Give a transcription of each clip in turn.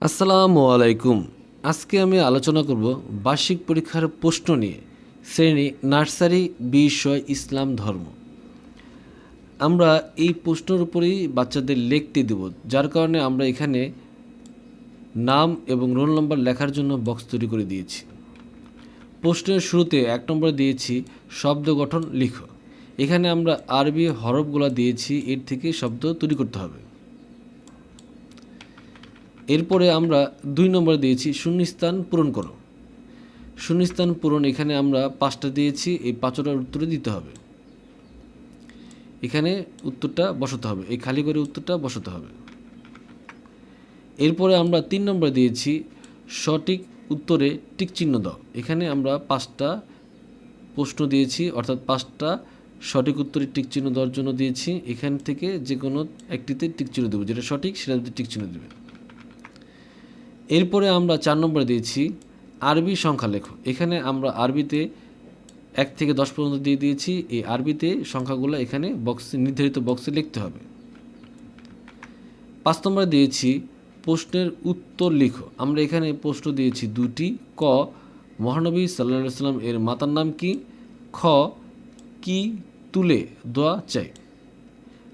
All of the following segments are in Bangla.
আসসালামু আলাইকুম। আজকে আমি আলোচনা করব বার্ষিক পরীক্ষার প্রশ্ন নিয়ে। শ্রেণী নার্সারি, বিষয় ইসলাম ধর্ম। আমরা এই প্রশ্নের উপরেই বাচ্চাদের লিখতে দেব, যার কারণে আমরা এখানে নাম এবং রোল নম্বর লেখার জন্য বক্স তৈরি করে দিয়েছি। প্রশ্নের শুরুতে 1 নম্বরে দিয়েছি শব্দ গঠন লিখো। এখানে আমরা আরবি হরফগুলো দিয়েছি, এর থেকে শব্দ তৈরি করতে হবে। এরপরে আমরা 2 নম্বরে দিয়েছি শূন্যস্থান পূরণ করো। শূন্যস্থান পূরণ এখানে আমরা 5টা দিয়েছি, এই 5টার উত্তরে দিতে হবে। এখানে উত্তরটা বসাতে হবে, এই খালি করে উত্তরটা বসাতে হবে। এরপরে আমরা 3 নম্বরে দিয়েছি সঠিক উত্তরে টিক চিহ্ন দাও। এখানে আমরা 5টা প্রশ্ন দিয়েছি, অর্থাৎ 5টা সঠিক উত্তরে টিক চিহ্ন দেওয়ার জন্য দিয়েছি। এখান থেকে যে কোনো একটিতে টিক চিহ্ন দেবো, যেটা সঠিক সেটাতে টিক চিহ্ন দেবে। এরপরে আমরা 4 নম্বরে দিয়েছি আরবি সংখ্যা লেখো। এখানে আমরা আরবিতে 1 থেকে 10 পর্যন্ত দিয়ে দিয়েছি। এই আরবিতে সংখ্যাগুলো এখানে বক্সে, নির্ধারিত বক্সে লিখতে হবে। 5 নম্বরে দিয়েছি প্রশ্নের উত্তর লিখো। আমরা এখানে প্রশ্ন দিয়েছি 2টি। ক, মহানবী সাল্লাল্লাহু আলাইহি ওয়াসাল্লাম এর মাতার নাম কি? খ, কি তুলে দোয়া চাই।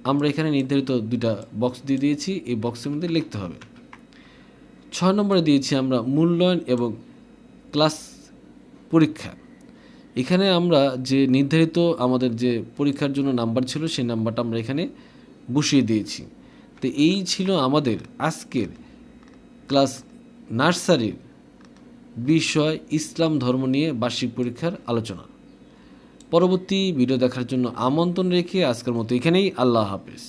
আমরা এখানে নির্ধারিত 2টা বক্স দিয়ে দিয়েছি, এই বক্সের মধ্যে লিখতে হবে। 6 নম্বরে দিয়েছি আমরা মূল্যায়ন এবং ক্লাস পরীক্ষা। এখানে আমরা যে নির্ধারিত আমাদের যে পরীক্ষার জন্য নাম্বার ছিল, সেই নাম্বারটা আমরা এখানে বসিয়ে দিয়েছি। তো এই ছিল আমাদের আজকের ক্লাস নার্সারির বিষয় ইসলাম ধর্ম নিয়ে বার্ষিক পরীক্ষার আলোচনা। পরবর্তী ভিডিও দেখার জন্য আমন্ত্রণ রেখে আজকের মতো এখানেই আল্লাহ হাফেজ।